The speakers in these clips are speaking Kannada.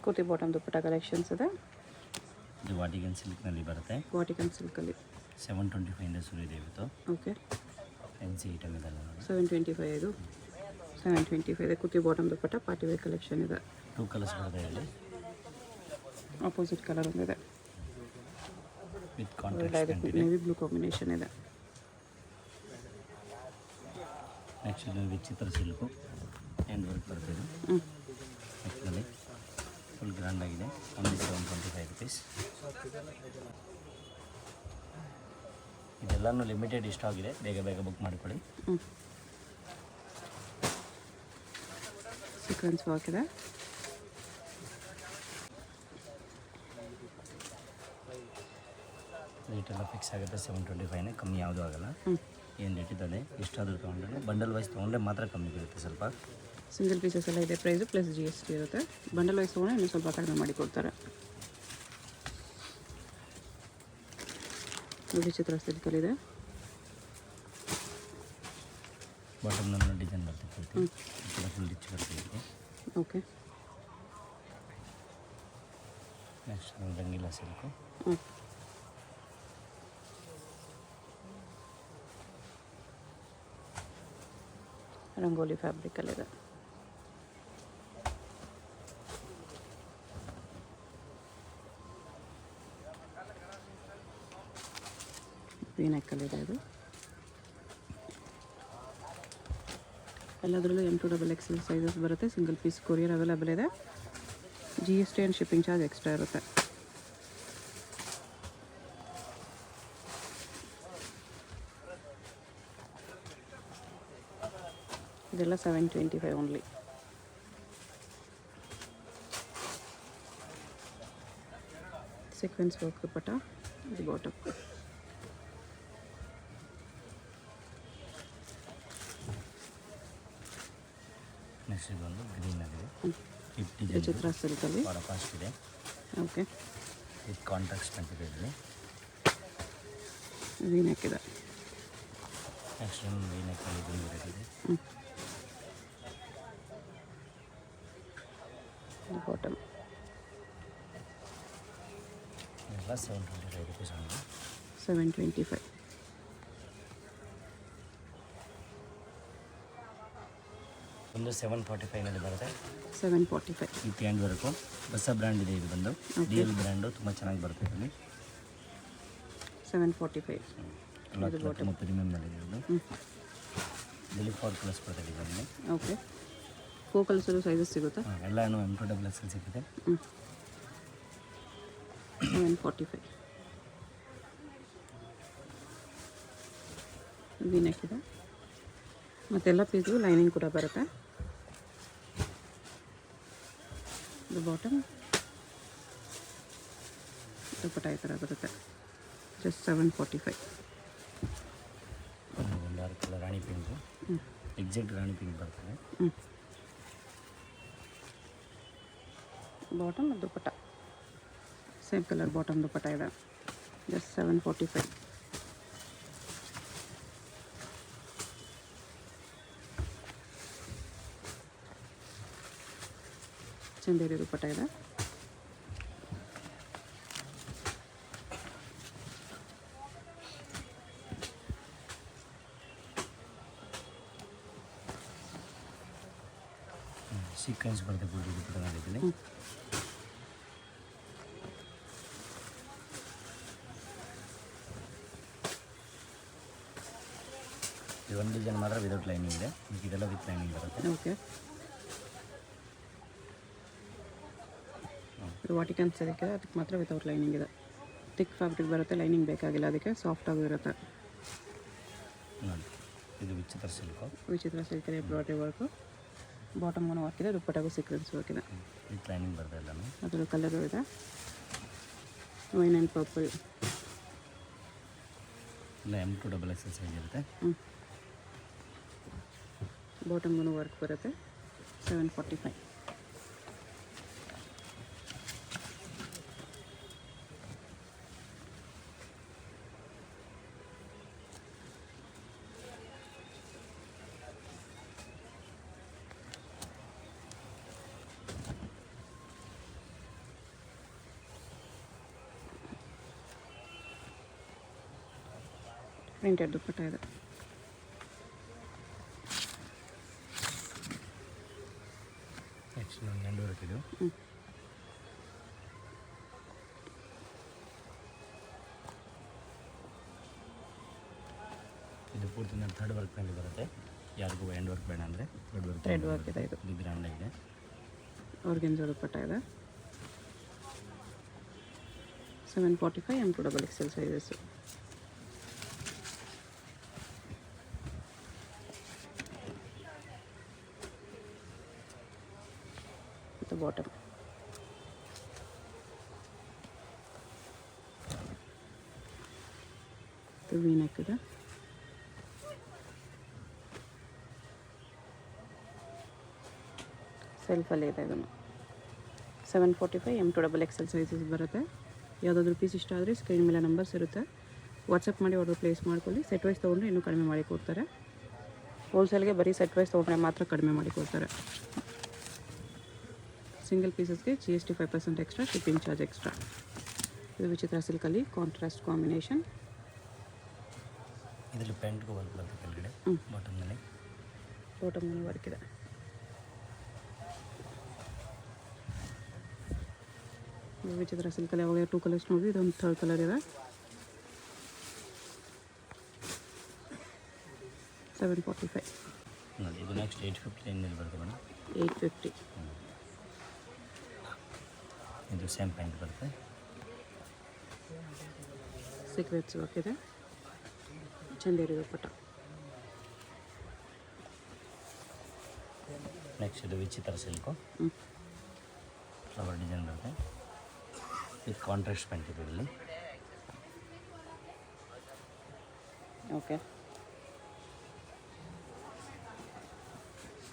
ಕುರ್ತಿ ಬಾಟಮ್ ದುಪ್ಪಟ್ಟ ಕಲೆಕ್ಷನ್ಸ್ ಇದೆ. ಇದು ವಾಟಿಕನ್ ಸಿಲ್ಕ್ನಲ್ಲಿ ಬರುತ್ತೆ. ವಾಟಿಕನ್ ಸಿಲ್ಕಲ್ಲಿ 725 ಇಂದ ಶುರು ಇದೆ ಇವತ್ತು. ಓಕೆ, ಫ್ಯಾನ್ಸಿ ಐಟಮ್ ಇದೆಲ್ಲ. 725 ಇದು 725 ಇದೆ. Kurti bottom dupatta party wear collection ಇದೆ. 2 ಕಲರ್ಸ್ ಬರುತ್ತೆ ಇಲ್ಲಿ. ಆಪೋಸಿಟ್ ಕಲರ್ ಒಂದಿದೆ, with contrast navy blue combination ಇದೆ. ನೆಕ್ಸ್ಟ್ ಇದು ವಿಚಿತ್ರ ಸಿಲ್ಕು ಹ್ಯಾಂಡ್ ವರ್ಕ್ ಬರ್ತಿದೆ. ನೆಕ್ಸ್ಟ್ನಲ್ಲಿ ಫುಲ್ ಗ್ರ್ಯಾಂಡ್ ಆಗಿದೆ. Only 725 rupees. ಇದೆಲ್ಲನೂ ಲಿಮಿಟೆಡ್ ಇಷ್ಟ ಆಗಿದೆ, ಬೇಗ ಬೇಗ ಬುಕ್ ಮಾಡಿಕೊಡಿ. ಸೀಕ್ವೆನ್ಸ್ ವರ್ಕ್ ಇದೆ. ರೇಟ್ ಎಲ್ಲ ಫಿಕ್ಸ್ ಆಗುತ್ತೆ 725ನೇ, ಕಮ್ಮಿ ಯಾವುದೂ ಆಗೋಲ್ಲ. ಏನು ರೇಟ್ ಇದ್ದದೆ ಇಷ್ಟ ಆದರೂ ತೊಗೊಂಡ್ರೆ ಬಂಡಲ್ ವೈಸ್ ತೊಗೊಂಡ್ರೆ ಮಾತ್ರ ಕಮ್ಮಿ ಬರುತ್ತೆ. ಸ್ವಲ್ಪ ಸಿಂಗಲ್ ಪೀಸಸ್ ಎಲ್ಲ ಇದೆ. ಪ್ರೈಸು ಪ್ಲಸ್ GST ಇರುತ್ತೆ. ಬಂಡಲ್ ವೈಸ್ ತೊಗೊಂಡ್ರೆ ಇನ್ನೂ ಸ್ವಲ್ಪ ಕಡಿಮೆ ಮಾಡಿ ಕೊಡ್ತಾರೆ. ವಿಚಿತ್ರ ಸಿಲ್ಕಲ್ಲಿದೆ. ಬಾಟಮ್ನಲ್ಲಿ ಡಿಸೈನ್ ಬರ್ತದೆ, ಫುಲ್ ರಿಚ್ ಬರ್ತದೆ. Okay, next Rangeela silk. Rangoli ಫ್ಯಾಬ್ರಿಕಲ್ಲಿದೆ. ನೆಕ್ಕಲ್ಲಿದೆ. ಇದು ಎಲ್ಲದರಲ್ಲೂ M2XXL ಸೈಜಸ್ ಬರುತ್ತೆ. ಸಿಂಗಲ್ ಪೀಸ್ ಕೊರಿಯರ್ ಅವೈಲೇಬಲ್ ಇದೆ. GST and shipping charge extra ಇರುತ್ತೆ. ಇದೆಲ್ಲ 725 ಓನ್ಲಿ. ಸೀಕ್ವೆನ್ಸ್ ವರ್ಕ್ ದುಪ್ಪಟ್ಟ, ಇದು ಬಾಟಮ್. ನೆಕ್ಸ್ಟ್ ಇದೊಂದು ಗ್ರೀನ್ ಆಗಿದೆ. ವಿಚಿತ್ರ ಸಿಲ್ಕಲ್ಲಿ ಭಾಳ ಫಾಸ್ಟ್ ಇದೆ. ಓಕೆ, ವಿತ್ ಕಾಂಟ್ರಾಕ್ಟ್ ಬಂದಿದೆ ಇದರಲ್ಲಿ. ವೀನೆಕ್ ಇದೆ. ನೆಕ್ಸ್ಟ್ ಒಂದು ವೀನೆಕ್ಕಲ್ಲಿ ಗ್ರೀನ್ ಇದೆ. ಬಾಟಮ್ ಎಲ್ಲ 725 ರುಪೀಸ್ ಆಗಿದೆ. 725. ಒಂದು 745ನಲ್ಲಿ ಬರುತ್ತೆ. 745 ವಿತ್ ಹ್ಯಾಂಡ್ ವರ್ಕು. ಹೊಸ ಬ್ರ್ಯಾಂಡ್ ಇದೆ ಇದು ಬಂದು. DL ಬ್ರ್ಯಾಂಡು, ತುಂಬ ಚೆನ್ನಾಗಿ ಬರುತ್ತೆ ಇದರಲ್ಲಿ. 745 ಎಲ್ಲ ಪ್ರೀಮಿಯಮ್ನಲ್ಲಿದೆ ಇದು. ಇದರಲ್ಲಿ 4 ಕಲರ್ಸ್ ಬರ್ತದೆ ಇದರಲ್ಲಿ. ಓಕೆ, 4 ಕಲರ್ಸಲ್ಲೂ ಸೈಜಸ್ ಸಿಗುತ್ತಾ? ಎಲ್ಲನೂ M2XXL ಸಿಗುತ್ತೆ. 745 ವೀನೆಕ್ ಇದೆ. ಮತ್ತೆಲ್ಲ ಪೀಸ್ಗೂ ಲೈನಿಂಗ್ ಕೂಡ ಬರುತ್ತೆ. ಇದು ಬಾಟಮ್ ದುಪ್ಪಟ್ಟ ಈ ಥರ ಬರುತ್ತೆ. ಜಸ್ಟ್ 745. ಒಂದು 6 ಕಲರ್ ರಾಣಿ ಪಿಂಕು, ಎಕ್ಸಾಕ್ಟ್ ರಾಣಿ ಪಿಂಕ್ ಬರ್ತದೆ. ಬಾಟಮ್ ದುಪ್ಪಟ್ಟ ಸೇಮ್ ಕಲರ್ ಬಾಟಮ್ ದುಪ್ಪಟ್ಟ ಇದೆ. ಜಸ್ಟ್ 745. ಚಂದೇರಿ ದುಪ್ಪಟ್ಟ ಇದೆ. ಸೀಕ್ವೆನ್ಸ್ ಬರುತ್ತೆ ಫುಲ್ ದುಪ್ಪಟ್ಟ ಮಾಡಿದ್ದೀನಿ. ಇದು ಒಂದು ಡಿಸೈನ್ ಮಾತ್ರ ವಿದೌಟ್ ಲೈನಿಂಗ್ ಇದೆ, ಇದೆಲ್ಲ ವಿತ್ ಲೈನಿಂಗ್ ಬರುತ್ತೆ. ಓಕೆ, ಇದು ವಾಟಿಕನ್ ಸಿಲ್ಕ್ ಇದೆ, ಅದಕ್ಕೆ ಮಾತ್ರ ವಿತೌಟ್ ಲೈನಿಂಗ್ ಇದೆ. ಥಿಕ್ ಫ್ಯಾಬ್ರಿಕ್ ಬರುತ್ತೆ, ಲೈನಿಂಗ್ ಬೇಕಾಗಿಲ್ಲ, ಅದಕ್ಕೆ ಸಾಫ್ಟಾಗೂ ಇರುತ್ತೆ. ನೋಡಿ, ಇದು ವಿಚಿತ್ರ ಸಿಲ್ಕು. ವಿಚಿತ್ರ ಸಿಲ್ಕ್ ಎಂಬ್ರಾಯ್ಡ್ರಿ ವರ್ಕು. ಬಾಟಮ್ಗೂ ವರ್ಕ್ ಇದೆ, ದುಪ್ಪಟ್ಟಾಗೂ ಸೀಕ್ವೆನ್ಸ್ ವರ್ಕ್ ಇದೆ. ವಿತ್ ಲೈನಿಂಗ್ ಬರುತ್ತೆ ಎಲ್ಲನೂ. ಅದರ ಕಲರು ಇದೆ, ವೈನ್ ಆ್ಯಂಡ್ ಪರ್ಪಲ್. ಇಲ್ಲ M2XXL ಸೈಜ್ ಇರುತ್ತೆ. ಬಾಟಮ್ಗೂ ವರ್ಕ್ ಬರುತ್ತೆ. 745. ಪ್ರಿಂಟೆಡ್ ದುಪ್ಪಟ್ಟ ಇದೆ. ನೆಕ್ಸ್ಟ್ ಒಂದು ಹ್ಯಾಂಡ್ ವರ್ಕ್ ಇದು. ಇದು ಪೂರ್ತಿ ನಾನು ಥರ್ಡ್ ವರ್ಕ್ನಲ್ಲಿ ಬರುತ್ತೆ. ಯಾರಿಗೂ ಹ್ಯಾಂಡ್ ವರ್ಕ್ ಬೇಡ ಅಂದರೆ ಥ್ರೆಡ್ ವರ್ಕ್ ಇದೆ. ಇದು ಗ್ರ್ಯಾಂಡ್ ಆಗಿದೆ. ಆರ್ಗೆನ್ಜಾ ದುಪ್ಪಟ್ಟ ಇದೆ. 745 M2 XXL ಸೈಜಸ್ಸು. ಮತ್ತು ಬಾಟಮ್ ವಿ ನೆಕ್ ಇದೆ. ಸೆಲ್ಫಲ್ಲೇ ಇದೆ. ಇದನ್ನು 745 M2 XXL ಸೈಜಸ್ ಬರುತ್ತೆ. ಯಾವುದಾದ್ರೂ ಪೀಸ್ ಇಷ್ಟ ಆದರೆ ಸ್ಕ್ರೀನ್ ಮೇಲೆ ನಂಬರ್ಸ್ ಇರುತ್ತೆ, ವಾಟ್ಸಪ್ ಮಾಡಿ ಆರ್ಡರ್ ಪ್ಲೇಸ್ ಮಾಡ್ಕೊಳ್ಳಿ. ಸೆಟ್ ವೈಸ್ ತೊಗೊಂಡ್ರೆ ಇನ್ನೂ ಕಡಿಮೆ ಮಾಡಿ ಕೊಡ್ತಾರೆ. ಹೋಲ್ಸೇಲ್ಗೆ ಬರೀ ಸೆಟ್ ವೈಸ್ ತೊಗೊಂಡ್ರೆ ಮಾತ್ರ ಕಡಿಮೆ ಮಾಡಿ ಕೊಡ್ತಾರೆ. ಸಿಂಗಲ್ ಪೀಸಸ್ಗೆ GST 5% extra, shipping charge extra. ಇದು ವಿಚಿತ್ರ ಸಿಲ್ಕಲ್ಲಿ ಕಾಂಟ್ರಾಸ್ಟ್ ಕಾಂಬಿನೇಷನ್. ಇದರಲ್ಲಿ ಪ್ಯಾಂಟ್ಗೂ ವರ್ಕ್ ಬರುತ್ತೆ ಕೆಳಗಡೆ. ಬಾಟಮ್ನಲ್ಲಿ ವರ್ಕ್ ಇದೆ. ವಿಚಿತ್ರ ಸಿಲ್ಕಲ್ಲಿ ಯಾವಾಗ 2 ಕಲರ್ಸ್ ನೋಡಿದ್ವಿ, ಇದೊಂದು 3rd ಕಲರ್ ಇದೆ. 745 ನೋಡಿ. ಇದು ನೆಕ್ಸ್ಟ್ 859 ಬರುತ್ತೆ ಮೇಡಮ್. 850. ಇದು ಸೇಮ್ ಪ್ಯಾಂಟ್ ಬರುತ್ತೆ. ಸೀಕ್ರೆಟ್ಸ್ ವರ್ಕ್ ಇದೆ. ಚಂದೇರಿ ದುಪ್ಪಟ್ಟ. ನೆಕ್ಸ್ಟ್ ಇದು ವಿಚಿತ್ರ ಸಿಲ್ಕು. ಫ್ಲವರ್ ಡಿಸೈನ್ ಬರುತ್ತೆ. ಇದು ಕಾಂಟ್ರಾಸ್ಟ್ ಪ್ಯಾಂಟ್ ಇದೆ ಇಲ್ಲಿ. ಓಕೆ.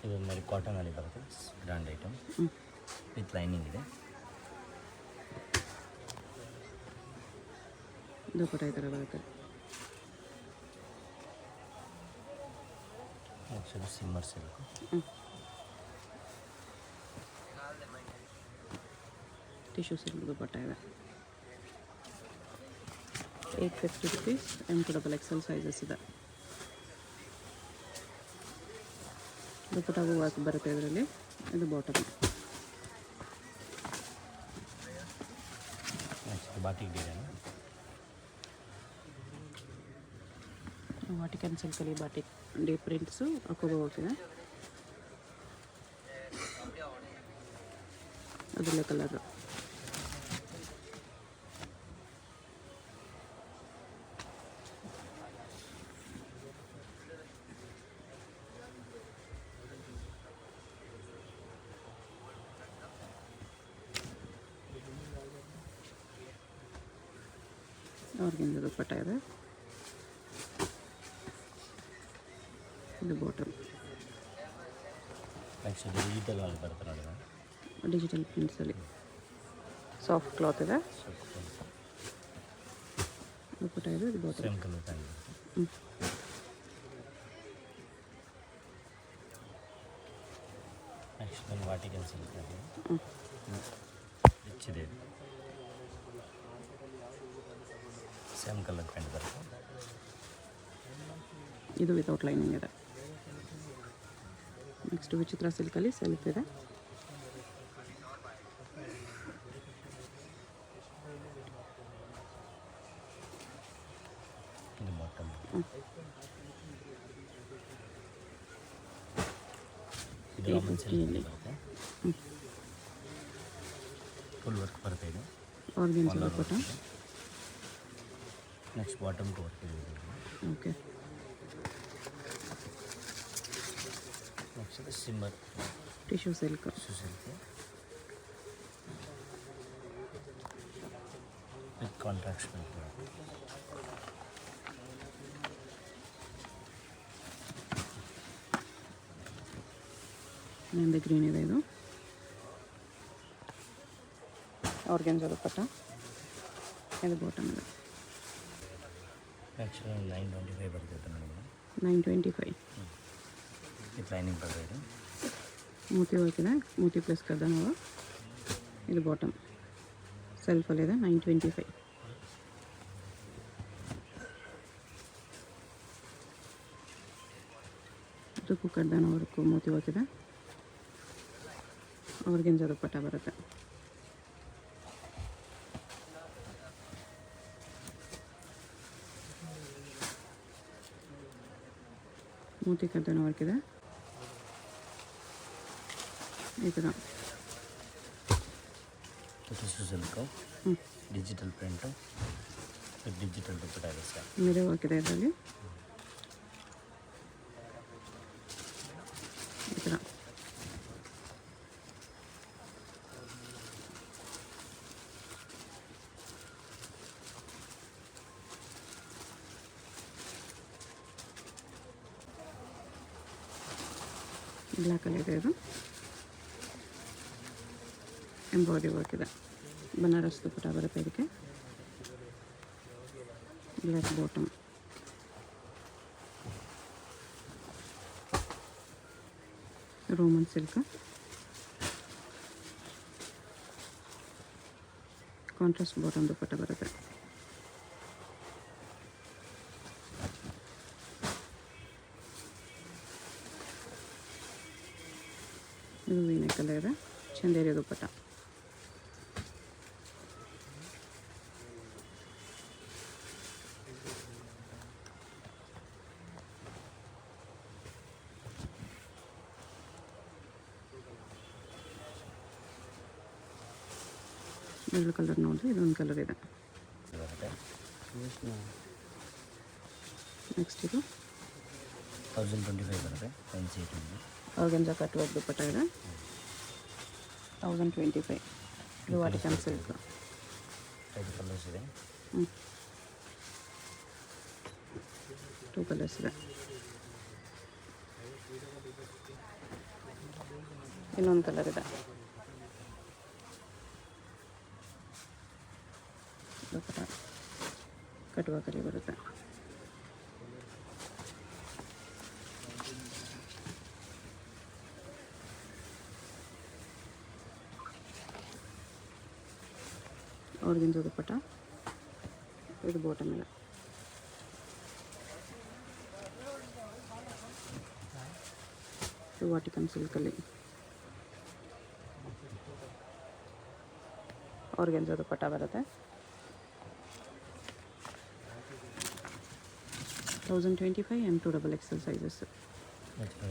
ಇದು ಮೇಲೆ ಕಾಟನಲ್ಲಿ ಬರುತ್ತೆ. ಗ್ರ್ಯಾಂಡ್ ಐಟಮ್ ವಿತ್ ಲೈನಿಂಗ್ ಇದೆ. ದುಪ್ಪಟ್ಟ ಈ ಥರ ಬರುತ್ತೆ. ನೆಕ್ಸ್ಟ್ ಇದು ಸಿಮ್ಮರ್ ಸಿಲ್ಕು. ಟಿಶ್ಯೂ ಸಿಲ್ಕ್ ದುಪ್ಪಟ್ಟ ಇದೆ. 850 rupees. M2 XXL ಸೈಜಸ್ ಇದೆ. ದುಪ್ಪಟ್ಟಾಗೂ ವರ್ಕ್ ಬರುತ್ತೆ ಇದರಲ್ಲಿ. ಇದು bottom. Next batik design. Vatican ಸಿಲ್ಕಲ್ಲಿ ಬಾಟಿಕ್ ಡೀಪ್ ಪ್ರಿಂಟ್ಸು ಹಾಕೋದು ಹೋಗ್ತಿದೆ. ಅದರಲ್ಲೇ ಕಲರು. ಆರ್ಗೆನ್ಜಾ ದುಪ್ಪಟ್ಟ ಇದೆ. ಇದು ಬಾಟಮ್. ನೆಕ್ಸ್ಟ್ ಇದು ಡಿಜಿಟಲ್ ಅಲ್ಲಿ ಬರುತ್ತೆ ನೋಡಿ. ಡಿಜಿಟಲ್ ಪ್ರಿಂಟ್ಸಲ್ಲಿ ಸಾಫ್ಟ್ ಕ್ಲಾತ್ ಇದೆ. ದುಪ್ಪಟ್ಟ ಇದೆ. ಇದು bottom. Same colour pant. Next ಒಂದು ವಾಟಿಕನ್ ಸಿಲ್ಕ್ ಇದೆ. ರಿಚ್ ಇದೆ. ಸೇಮ್ ಕಲರ್ ಪ್ಯಾಂಟ್ ಬರುತ್ತೆ. ಇದು ವಿತೌಟ್ ಲೈನಿಂಗ್ ಇದೆ. ನೆಕ್ಸ್ಟ್ ವಿಚಿತ್ರ ಸಿಲ್ಕಲ್ಲಿ ಸೆಲ್ಫ್ ಇದೆ. ಇದು ಬಾಟಮ್. ಇದು ರಾಮನ್ ಸಿಲ್ಕ್ ಬರುತ್ತೆ. ಫುಲ್ ವರ್ಕ್ ಬರುತ್ತೆ. ಇದು ಆರ್ಗೆನ್ಜಾ ದುಪ್ಪಟ್ಟ. ನೆಕ್ಸ್ಟ್ ಬಾಟಮ್ಗೆ ವರ್ಕ್ ಇದೆ. Okay. Next ಸಿಮ್ಮರ್ tissue silk. Silk with contract pant. Mehndi green ಇದೆ. ಇದು ಆರ್ಗೆನ್ಜಾ ದುಪ್ಪಟ್ಟ. ಇದು ಬಾಟಮ್ ಇದೆ. ನೆಕ್ಸ್ಟ್ 925 ಬರುತ್ತೆ ಮೇಡಮ್. 925. ವಿತ್ ಲೈನಿಂಗ್ ಬರುತ್ತೆ. ಮೂತಿ ವರ್ಕ್ ಇದೆ. ಮೂತಿ ಪ್ಲಸ್ ಕರ್ದನವ. ಇದು ಬಾಟಮ್. ಸೆಲ್ಫಲ್ಲಿದೆ. 925. ಇದಕ್ಕೂ ಕಡ್ದಾನ ವರ್ಕು ಮೋತಿ ವರ್ಕ್ ಇದೆ. ಆರ್ಗೆನ್ಜಾ ದುಪ್ಪಟ್ಟ ಬರುತ್ತೆ. ಮೋತಿ ಕಡ್ದಾನ ವರ್ಕ್ ಇದೆ. ಈ ಥರ tissue silk, digital print, digital dupatta ಇದೆ ಸರ್. ಮಿರರ್ ವರ್ಕ್ ಇದೆ ಇದರಲ್ಲಿ. ಈ ಥರ ಬ್ಲ್ಯಾಕಲ್ಲಿ ಇದೆ. ಇದು ಎಂಬ್ರಾಯ್ಡ್ರಿ ವರ್ಕ್ ಇದೆ. ಬನಾರಸ್ ದುಪ್ಪಟ್ಟ ಬರುತ್ತೆ ಇದಕ್ಕೆ. Black bottom, Roman silk, contrast bottom dupatta ಬರುತ್ತೆ. ಇದು ವೀನೆಕ್ಕಲ್ಲೇ ಇದೆ. ಚಂದೇರಿ ದುಪ್ಪಟ್ಟ. ಎರಡು ಕಲರ್ ನೋಡಿರಿ, ಇದೊಂದು ಕಲರ್ ಇದೆ. ನೆಕ್ಸ್ಟ್ ಇದು 1025 ಬರುತ್ತೆ. Fancy item. Organza cut work dupatta ಇದೆ. 1025. ಇದು ವಾಟಿಕನ್ ಸಿಲ್ಕ್. 5 ಕಲರ್ಸ್ ಇದೆ. 2 ಕಲರ್ಸ್ ಇದೆ. ಇನ್ನೊಂದು ಕಲರ್ ಇದೆ. ದುಪ್ಪಟ್ಟ ಕಟ್ ವರ್ಕಲ್ಲಿ ಬರುತ್ತೆ. ಆರ್ಗೆನ್ಜಾ ದುಪ್ಪಟ್ಟ. ಇದು ಬಾಟಮ್ ಇಲ್ಲ. ಇದು ವಾಟಿಕನ್ ಸಿಲ್ಕಲ್ಲಿ ಆರ್ಗೆನ್ಜಾ ದುಪ್ಪಟ್ಟ ಬರುತ್ತೆ. 1025 M2XXL ಸೈಜಸ್.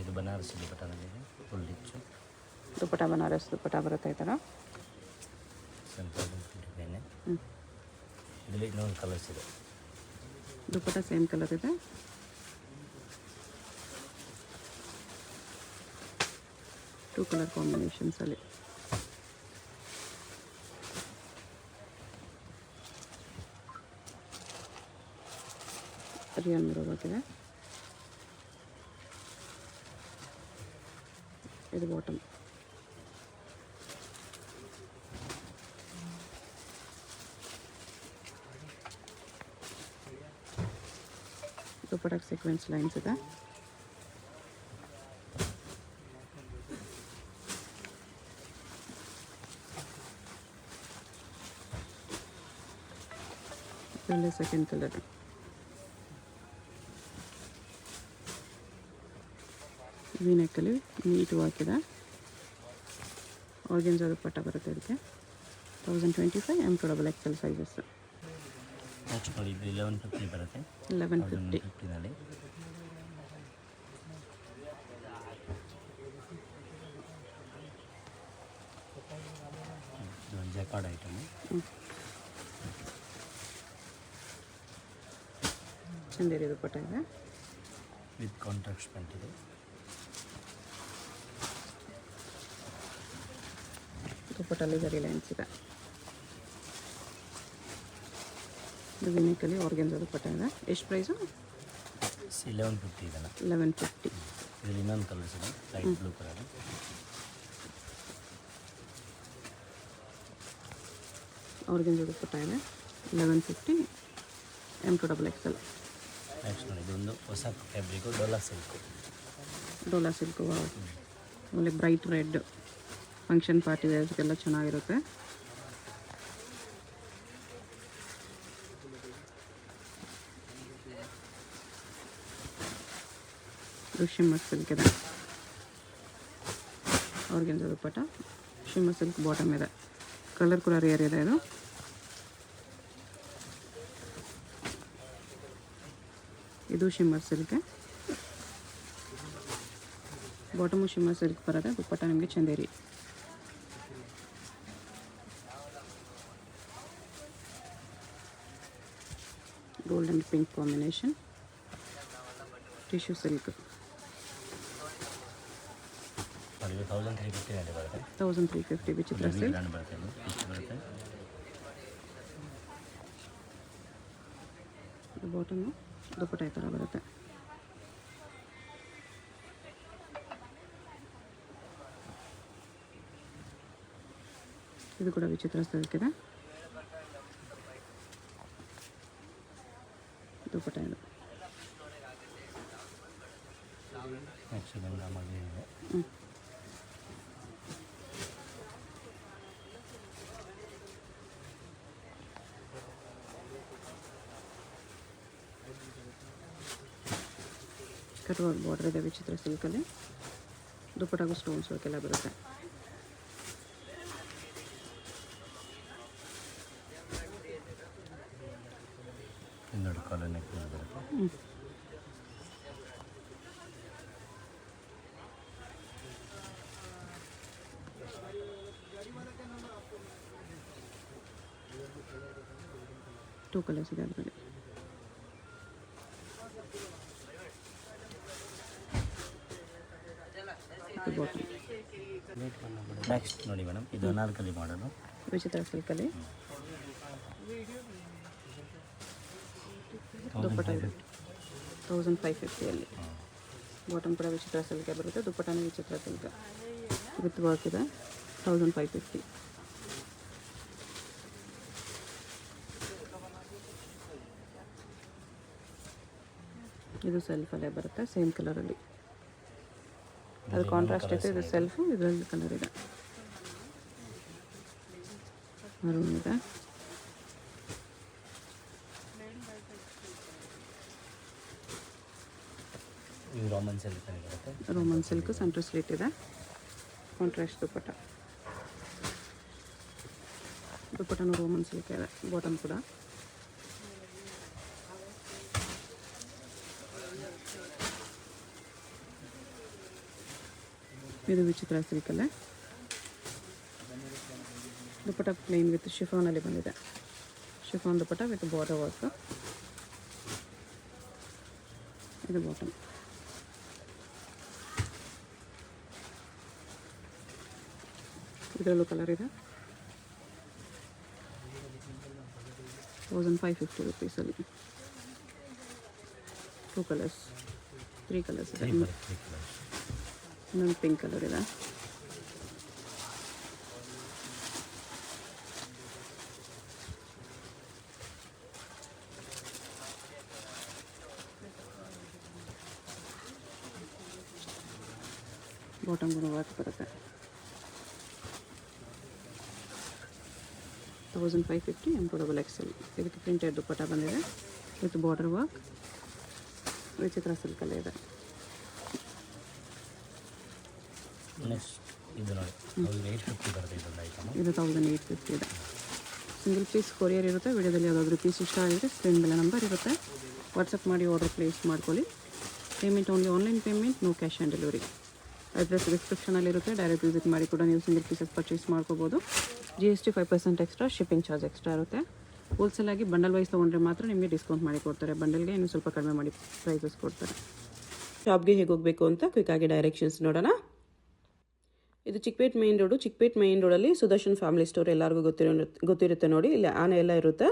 ಇದು ಬನಾರಸ್ ದುಪ್ಪಟ್ಟ ಬಂದಿದೆ. ಫುಲ್ ರಿಚ್ ದುಪ್ಪಟ್ಟ ಬನಾರಸ್ ದುಪ್ಪಟ್ಟ ಬರುತ್ತೆ ಈ ಥರ. 1025. ಇದರಲ್ಲಿ ಇನ್ನೊಂದು ಕಲರ್ಸ್ ಇದೆ. ದುಪ್ಪಟ್ಟ ಸೇಮ್ ಕಲರ್ ಇದೆ. ಟೂ ಕಲರ್ ಕಾಂಬಿನೇಷನ್ಸಲ್ಲಿ. ರಿಯಲ್ ಮಿರರ್ ವರ್ಕ್ ಇದೆ. ಇದು ಬಾಟಮ್. ದುಪ್ಪಟ್ಟಕ್ಕೆ ಸೀಕ್ವೆನ್ಸ್ ಲೈನ್ಸ್ ಇದೆ. ಇದರಲ್ಲಿ ಸೆಕೆಂಡ್ ಕಲರ್. ವಿ ನೆಕ್ಕಲ್ಲಿ ನೀಟ್ ವರ್ಕ್ ಇದೆ. ಆರ್ಗೆನ್ಜಾ ದುಪ್ಪಟ್ಟ ಬರುತ್ತೆ ಇದಕ್ಕೆ. 1025 M2XXL ಸೈಜಸ್. ನೆಕ್ಸ್ಟ್ ನೋಡಿ, ಇದು 1150 ಬರುತ್ತೆ. 1150. 1150ನಲ್ಲಿ ಇದೊಂದು ಜಕಾರ್ಡ್ ಐಟಮ್. ಚಂದೇರಿ ದುಪ್ಪಟ್ಟ ಇದೆ. ವಿತ್ ಕಾಂಟ್ರಾಕ್ಟ್ ಪ್ಯಾಂಟ್ ಇದೆ. ದುಪ್ಪಟ್ಟಲ್ಲಿ ಜರಿ ಲೈನ್ಸ್ ಇದೆ. ಇದು ವಿನೆಕ್ಕಲ್ಲಿ ಆರ್ಗೆನ್ಜಾ ದುಪ್ಪಟ್ಟ ಇದೆ. ಎಷ್ಟು ಪ್ರೈಸು? 1150 ಇದೆಲ್ಲ. 1150. ಇದರಲ್ಲಿ ಇನ್ನೊಂದು ಕಲರ್ಸ್ ಇದೆ. Light blue colour. Organza dupatta ಇದೆ. 1150 M2XXL. ನೆಕ್ಸ್ಟ್ ನೋಡಿ, ಇದೊಂದು ಹೊಸ fabric, Dola silk. Dola silk ಒಳ್ಳೆ ಬ್ರೈಟ್ ರೆಡ್ ಫಂಕ್ಷನ್ ಪಾರ್ಟಿ ವೇರ್ಸ್ಗೆಲ್ಲ ಚೆನ್ನಾಗಿರುತ್ತೆ. ಇದು ಶಿಮ್ಮರ್ ಸಿಲ್ಕ್ ಇದೆ, organza dupatta, shimmer silk bottom ಇದೆ, ಕಲರ್ ಕೂಡ ರೇರ್ ಇದೆ. ಇದು shimmer silk, bottom shimmer silk ಬರುತ್ತೆ, ದುಪ್ಪಟ್ಟ ನಿಮಗೆ Chanderi. Gold and pink combination, tissue silk 1350 Vichitra silk. Bottom ದುಪ್ಪಟ್ಟ ಈ ಥರ ಬರುತ್ತೆ. ಇದು ಕೂಡ ವಿಚಿತ್ರ ಸಿಲ್ಕ್ ಇದೆ, ದುಪ್ಪಟ್ಟ ಇದು. ಕಟ್ವರ್ಕ್ ಬಾರ್ಡರ್ ಇದೆ ವಿಚಿತ್ರ ಸಿಲ್ಕಲ್ಲಿ, ದುಪ್ಪಟ್ಟಾಗೂ ಸ್ಟೋನ್ಸ್ ವರ್ಕ್ ಎಲ್ಲ ಬರುತ್ತೆ. ಟೂ ಕಲರ್ಸ್ ಇದೆ ಅದರಲ್ಲಿ. ನೆಕ್ಸ್ಟ್ ನೋಡಿ ಮೇಡಮ್, ಇದು ಅನಾರ್ಕಲಿ ಮಾಡಲು ವಿಚಿತ್ರ ಸಿಲ್ಕಲ್ಲಿ, ದುಪ್ಪಟ್ಟ 1550 ಬಾಟಮ್ ಕೂಡ ವಿಚಿತ್ರ ಸಿಲ್ಕೆ ಬರುತ್ತೆ, ದುಪ್ಪಟ್ಟನೇ ವಿಚಿತ್ರ ಸಿಲ್ಕ್ ವಿತ್ ವರ್ಕ್ ಇದೆ, 1550. ಇದು ಸೆಲ್ಫಲ್ಲೇ ಬರುತ್ತೆ, ಸೇಮ್ ಕಲರಲ್ಲಿ. ಅದು ಕಾಂಟ್ರಾಸ್ಟ್ ಇದೆ, ಇದು ಸೆಲ್ಫು, ಇದರಲ್ಲಿ ಕಲರ್ ಇದೆ, ಮರೂನ್ ಇದೆ. ರೋಮನ್ ಸಿಲ್ಕ್ ಸೆಂಟ್ರ್ ಸ್ಲಿಟ್ ಇದೆ, ಕಾಂಟ್ರಾಸ್ಟ್ ದುಪ್ಪಟ್ಟನೂ ರೋಮನ್ ಸಿಲ್ಕ್ ಇದೆ, ಬಾಟಮ್ ಕೂಡ. ಇದು ವಿಚಿತ್ರ ಸಿಲ್ಕಲ್ಲೇ, ದುಪ್ಪಟ್ಟ ಪ್ಲೇನ್ ವಿತ್ ಶಿಫಾನಲ್ಲಿ ಬಂದಿದೆ, chiffon dupatta with border work. ಇದು ಬಾಟಮ್. ಇದರಲ್ಲೂ ಕಲರ್ ಇದೆ, 1550 rupees. ಟೂ ಕಲರ್ಸ್, 3 ಕಲರ್ಸ್ ಇದೆ, ಇನ್ನೊಂದು ಪಿಂಕ್ ಕಲರ್ ಇದೆ. ಬಾಟಮ್ ಕೂಡ ವರ್ಕ್ ಬರುತ್ತೆ, 1550 M2XL. ಇದಕ್ಕೆ ಪ್ರಿಂಟೆಡ್ ದುಪ್ಪಟ್ಟ ಬಂದಿದೆ ವಿತ್ ಬಾರ್ಡರ್ ವರ್ಕ್, ವಿಚಿತ್ರ ಸಿಲ್ಕಲ್ಲೇ ಇದೆ. ಇದು 1850 ಇದೆ. ಸಿಂಗಲ್ ಪೀಸ್ ಕೊರಿಯರ್ ಇರುತ್ತೆ. ವಿಡಿಯೋದಲ್ಲಿ ಯಾವುದಾದ್ರೂ ಪೀಸ್ ಇಷ್ಟ ಆಗಿದ್ರೆ ಸ್ಕ್ರೀನ್ ಮೇಲೆ ನಂಬರ್ ಇರುತ್ತೆ, ವಾಟ್ಸಪ್ ಮಾಡಿ ಆರ್ಡರ್ ಪ್ಲೇಸ್ ಮಾಡ್ಕೊಳ್ಳಿ. Payment only online payment, no cash on delivery. Address ಡಿಸ್ಕ್ರಿಪ್ಷನಲ್ಲಿರುತ್ತೆ, ಡೈರೆಕ್ಟ್ ವಿಸಿಟ್ ಮಾಡಿ ಕೂಡ ನೀವು ಸಿಂಗಲ್ ಪೀಸಸ್ ಪರ್ಚೇಸ್ ಮಾಡ್ಕೋಬೋದು. GST 5% extra, shipping charge extra ಇರುತ್ತೆ. ಹೋಲ್ಸೇಲ್ ಆಗಿ ಬಂಡಲ್ ವೈಸ್ ತೊಗೊಂಡ್ರೆ ಮಾತ್ರ ನಿಮಗೆ ಡಿಸ್ಕೌಂಟ್ ಮಾಡಿ ಕೊಡ್ತಾರೆ, ಬಂಡಲ್ಗೆ ಇನ್ನೂ ಸ್ವಲ್ಪ ಕಡಿಮೆ ಮಾಡಿ ಪ್ರೈಸಸ್ ಕೊಡ್ತಾರೆ. ಶಾಪ್ಗೆ ಹೇಗೆ ಹೋಗಬೇಕು ಅಂತ ಕ್ವಿಕ್ಕಾಗಿ ಡೈರೆಕ್ಷನ್ಸ್ ನೋಡೋಣ. ಇದು Chickpet main road. Chickpet main ರೋಡಲ್ಲಿ ಸುದರ್ಶನ್ ಫ್ಯಾಮಿಲಿ ಸ್ಟೋರ್ ಎಲ್ಲರಿಗೂ ಗೊತ್ತಿರುತ್ತೆ ನೋಡಿ. ಇಲ್ಲಿ ಆನೆ ಎಲ್ಲ ಇರುತ್ತೆ.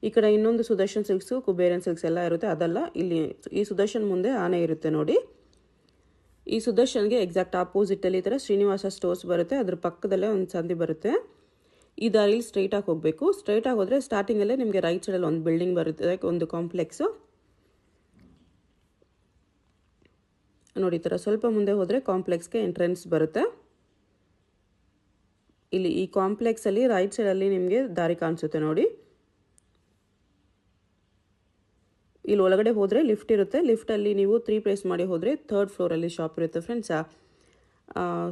ಈ ಕಡೆ ಇನ್ನೊಂದು ಸುದರ್ಶನ್ ಸಿಲ್ಕ್ಸು, ಕುಬೇರನ್ ಸಿಲ್ಕ್ಸ್ ಎಲ್ಲ ಇರುತ್ತೆ, ಅದಲ್ಲ. ಇಲ್ಲಿ ಈ ಸುದರ್ಶನ್ ಮುಂದೆ ಆನೆ ಇರುತ್ತೆ ನೋಡಿ. ಈ ಸುದರ್ಶನ್ಗೆ ಎಕ್ಸಾಕ್ಟ್ ಆಪೋಸಿಟಲ್ಲಿ ಈ ಥರ ಶ್ರೀನಿವಾಸ ಸ್ಟೋರ್ಸ್ ಬರುತ್ತೆ, ಅದ್ರ ಪಕ್ಕದಲ್ಲೇ ಒಂದು ಸಂದಿ ಬರುತ್ತೆ. ಈ ದಾರಿಲಿ ಸ್ಟ್ರೈಟಾಗಿ ಹೋಗಬೇಕು. ಸ್ಟ್ರೈಟಾಗಿ ಹೋದರೆ ಸ್ಟಾರ್ಟಿಂಗಲ್ಲೇ ನಿಮಗೆ ರೈಟ್ ಸೈಡಲ್ಲಿ ಒಂದು ಬಿಲ್ಡಿಂಗ್ ಬರುತ್ತೆ, ಒಂದು ಕಾಂಪ್ಲೆಕ್ಸು ನೋಡಿ. ಈ ಥರ ಸ್ವಲ್ಪ ಮುಂದೆ ಹೋದರೆ ಕಾಂಪ್ಲೆಕ್ಸ್ಗೆ ಎಂಟ್ರೆನ್ಸ್ ಬರುತ್ತೆ. ಇಲ್ಲಿ ಈ ಕಾಂಪ್ಲೆಕ್ಸಲ್ಲಿ ರೈಟ್ ಸೈಡಲ್ಲಿ ನಿಮಗೆ ದಾರಿ ಕಾಣಿಸುತ್ತೆ ನೋಡಿ. ಇಲ್ಲಿ ಒಳಗಡೆ ಹೋದರೆ ಲಿಫ್ಟ್ ಇರುತ್ತೆ. ಲಿಫ್ಟಲ್ಲಿ ನೀವು 3 ಪ್ಲೇಸ್ ಮಾಡಿ ಹೋದರೆ 3rd ಫ್ಲೋರಲ್ಲಿ ಶಾಪ್ ಇರುತ್ತೆ ಫ್ರೆಂಡ್ಸ್.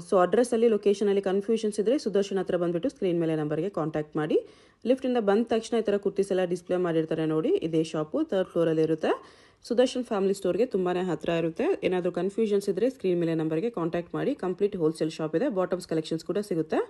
ಸೊ ಅಡ್ರೆಸ್ಸಲ್ಲಿ ಲೊಕೇಶನಲ್ಲಿ ಕನ್ಫ್ಯೂಷನ್ಸ್ ಇದ್ದರೆ ಸುದರ್ಶನ್ ಹತ್ರ ಬಂದುಬಿಟ್ಟು ಸ್ಕ್ರೀನ್ ಮೇಲೆ ನಂಬರ್ಗೆ ಕಾಂಟ್ಯಾಕ್ಟ್ ಮಾಡಿ. ಲಿಫ್ಟಿಂದ ಬಂದ ತಕ್ಷಣ ಈ ಥರ ಕುರ್ತೀಸ್ ಎಲ್ಲ ಡಿಸ್ಪ್ಲೇ ಮಾಡಿರ್ತಾರೆ ನೋಡಿ. ಇದೇ ಶಾಪು 3rd ಫ್ಲೋರಲ್ಲಿ ಇರುತ್ತೆ. ಸುದರ್ಶನ್ ಫ್ಯಾಮಿಲಿ ಸ್ಟೋರ್ಗೆ ತುಂಬಾ ಹತ್ತಿರ ಇರುತ್ತೆ. ಏನಾದರೂ ಕನ್ಫ್ಯೂಷನ್ಸ್ ಇದ್ದರೆ ಸ್ಕ್ರೀನ್ ಮೇಲೆ ನಂಬರ್ಗೆ ಕಾಂಟ್ಯಾಕ್ಟ್ ಮಾಡಿ. ಕಂಪ್ಲೀಟ್ ಹೋಲ್ಸೇಲ್ ಶಾಪ್ ಇದೆ. ಬಾಟಮ್ಸ್ ಕಲೆಕ್ಷನ್ಸ್ ಕೂಡ ಸಿಗುತ್ತೆ.